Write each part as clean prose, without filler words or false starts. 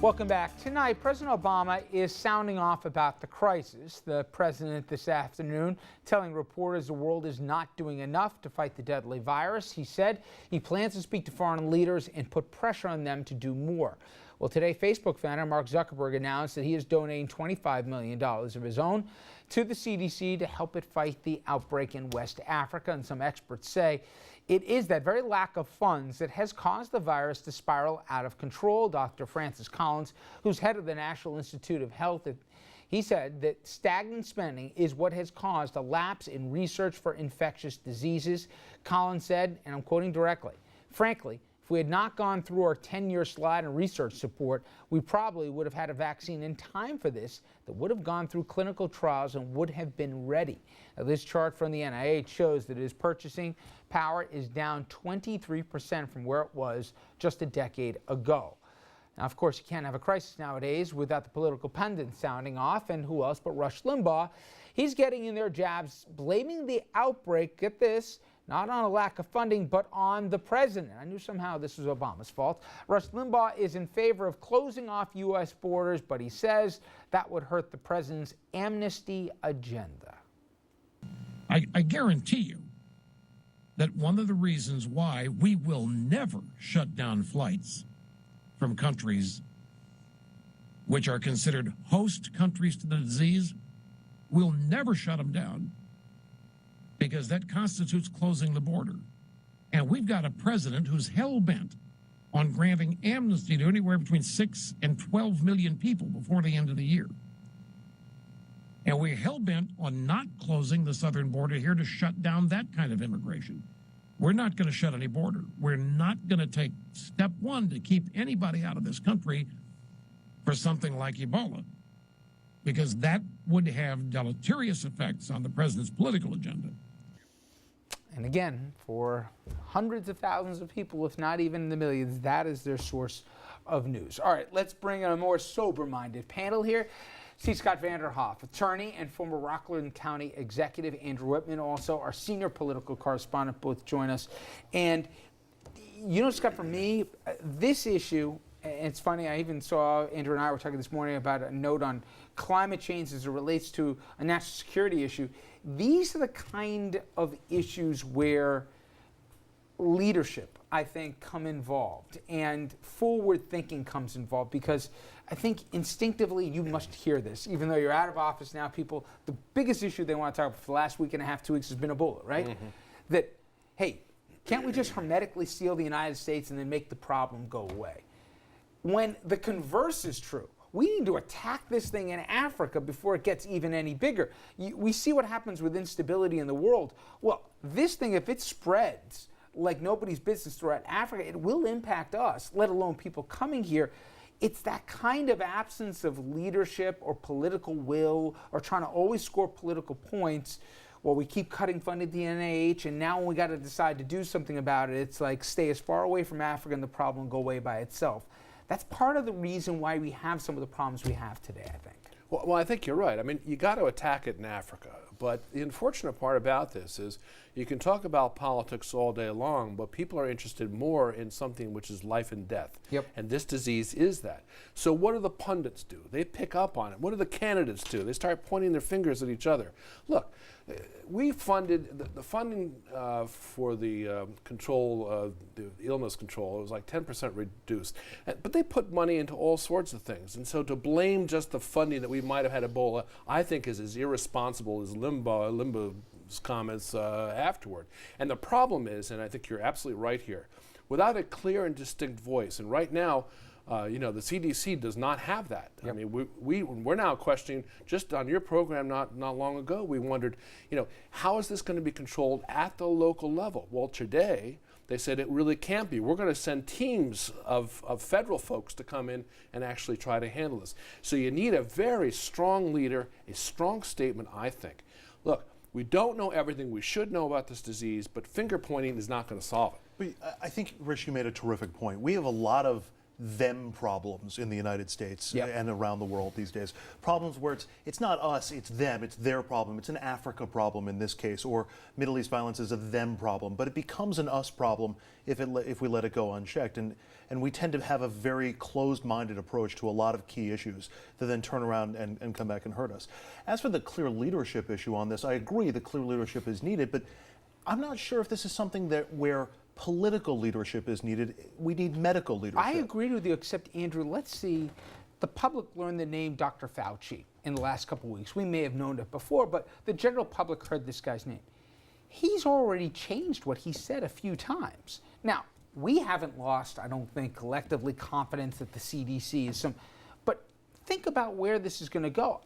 Welcome back. Tonight, President Obama is sounding off about the crisis. The president this afternoon telling reporters the world is not doing enough to fight the deadly virus. He said he plans to speak to foreign leaders and put pressure on them to do more. Well, today, Facebook founder Mark Zuckerberg announced that he is donating $25 million of his own to the CDC to help it fight the outbreak in West Africa. And some experts say it is that very lack of funds that has caused the virus to spiral out of control. Dr. Francis Collins, who's head of the National Institute of Health, he said that stagnant spending is what has caused a lapse in research for infectious diseases. Collins said, and I'm quoting directly, "Frankly, if we had not gone through our 10-year slide in research support, we probably would have had a vaccine in time for this that would have gone through clinical trials and would have been ready." Now, this chart from the NIH shows that its purchasing power is down 23% from where it was just a decade ago. Now, of course, you can't have a crisis nowadays without the political pundits sounding off, and who else but Rush Limbaugh. He's getting in their jabs, blaming the outbreak, get this, not on a lack of funding, but on the president. I knew somehow this was Obama's fault. Rush Limbaugh is in favor of closing off U.S. borders, but he says that would hurt the president's amnesty agenda. I guarantee you that one of the reasons why we will never shut down flights from countries which are considered host countries to the disease, we'll never shut them down, because that constitutes closing the border. And we've got a president who's hell-bent on granting amnesty to anywhere between 6 and 12 million people before the end of the year. And we're hell-bent on not closing the southern border here to shut down that kind of immigration. We're not going to shut any border. We're not going to take step one to keep anybody out of this country for something like Ebola, because that would have deleterious effects on the president's political agenda. And again, for hundreds of thousands of people, if not even the millions, that is their source of news. All right, let's bring in a more sober-minded panel here. C. Scott Vanderhoff, attorney and former Rockland County executive. Andrew Whitman, also our senior political correspondent, both join us. And you know, Scott, for me, this issue, and it's funny, I even saw, Andrew and I were talking this morning about a note on climate change as it relates to a national security issue. These are the kind of issues where leadership, I think, come involved, and forward thinking comes involved, because I think instinctively you must hear this. Even though you're out of office now, people, the biggest issue they want to talk about for the last week and a half, 2 weeks has been Ebola, right? Mm-hmm. That, hey, can't we just hermetically seal the United States and then make the problem go away? When the converse is true, we need to attack this thing in Africa before it gets even any bigger. We see what happens with instability in the world. Well, this thing, if it spreads like nobody's business throughout Africa, it will impact us, let alone people coming here. It's that kind of absence of leadership or political will, or trying to always score political points. Well, we keep cutting funding to the NIH, and now when we got to decide to do something about it, it's like stay as far away from Africa and the problem will go away by itself. That's part of the reason why we have some of the problems we have today, I think. Well, I think you're right. I mean, you got to attack it in Africa. But the unfortunate part about this is you can talk about politics all day long, but people are interested more in something which is life and death. Yep. And this disease is that. So what do the pundits do? They pick up on it. What do the candidates do? They start pointing their fingers at each other. Look, we funded the funding for the control, the illness control, it was like 10% reduced. But they put money into all sorts of things. And so to blame just the funding that we might have had Ebola, I think is as irresponsible as Limbaugh's comments afterward. And the problem is, and I think you're absolutely right here, without a clear and distinct voice, and right now, you know, the CDC does not have that. Yep. I mean, we're now questioning, just on your program not long ago, we wondered, you know, how is this going to be controlled at the local level? Well, today, they said it really can't be. We're going to send teams of federal folks to come in and actually try to handle this. So you need a very strong leader, a strong statement, I think. Look, we don't know everything we should know about this disease, but finger pointing is not going to solve it. But I think, Rich, you made a terrific point. We have a lot of them problems in the United States Yep. and around the world these days. Problems where it's not us, it's them, it's their problem. It's an Africa problem in this case, or Middle East violence is a them problem. But it becomes an us problem if we let it go unchecked. And we tend to have a very closed-minded approach to a lot of key issues that then turn around and come back and hurt us. As for the clear leadership issue on this, I agree that clear leadership is needed, but I'm not sure if this is something where political leadership is needed. We need medical leadership. I agree with you, except, Andrew, let's see. The public learned the name Dr. Fauci in the last couple of weeks. We may have known it before, but the general public heard this guy's name. He's already changed what he said a few times. Now, we haven't lost, I don't think, collectively confidence that the CDC is but think about where this is going to go.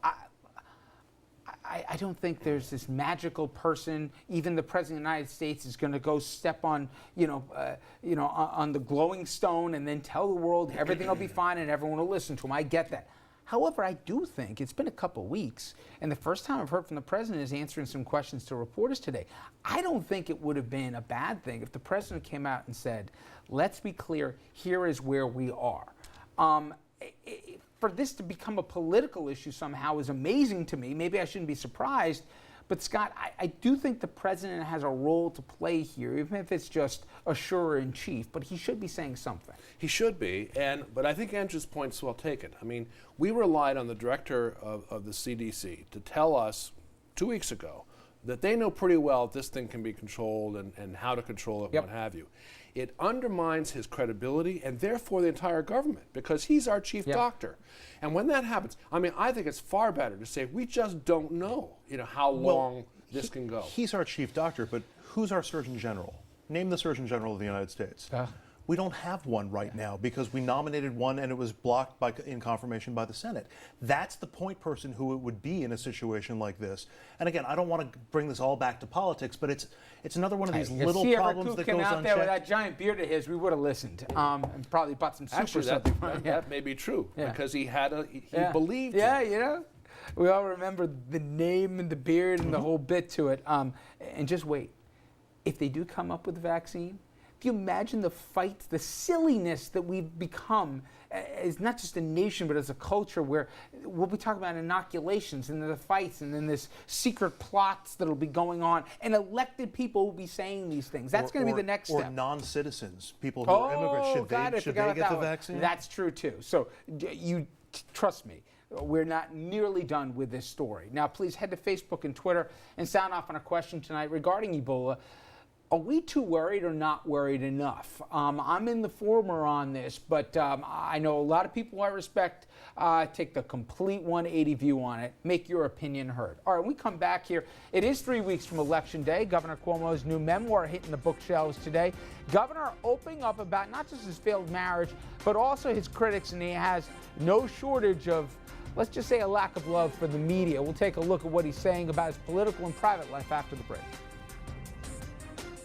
I don't think there's this magical person. Even the president of the United States is going to go step on, on the glowing stone and then tell the world everything will be fine and everyone will listen to him. I get that. However, I do think it's been a couple of weeks, and the first time I've heard from the president is answering some questions to reporters today. I don't think it would have been a bad thing if the president came out and said, let's be clear, here is where we are. For this to become a political issue somehow is amazing to me. Maybe I shouldn't be surprised. But Scott, I do think the president has a role to play here, even if it's just assurer-in-chief, but he should be saying something. He should be, but I think Andrew's point's well taken. I mean, we relied on the director of the CDC to tell us 2 weeks ago that they know pretty well this thing can be controlled and how to control it, Yep. and what have you. It undermines his credibility and therefore the entire government, because he's our chief doctor. And when that happens, I mean, I think it's far better to say we just don't know, how long this can go. He's our chief doctor, but who's our Surgeon General? Name the Surgeon General of the United States. We don't have one right now because we nominated one and it was blocked in confirmation by the Senate. That's the point person who it would be in a situation like this. And again, I don't want to bring this all back to politics, but it's another one of these little problems that goes came out there with that unchecked. giant beard of his, we would have listened and probably bought some soup Actually, or something. that may be true, because he believed Yeah, it. we all remember the name and the beard and the whole bit to it. And just wait. If they do come up with a vaccine, do you imagine the fight, the silliness that we've become as not just a nation, but as a culture where we'll be talking about inoculations and then the fights and then this secret plots that'll be going on and elected people will be saying these things. That's going to be the next step. Or non-citizens, people who are immigrants, should they get the vaccine? That's true too. So trust me. We're not nearly done with this story. Now, please head to Facebook and Twitter and sound off on a question tonight regarding Ebola. Are we too worried or not worried enough? I'm in the former on this, but I know a lot of people I respect take the complete 180 view on it. Make your opinion heard. All right, when we come back here, it is 3 weeks from Election Day. Governor Cuomo's new memoir hitting the bookshelves today. Governor opening up about not just his failed marriage, but also his critics, and he has no shortage of, let's just say, a lack of love for the media. We'll take a look at what he's saying about his political and private life after the break.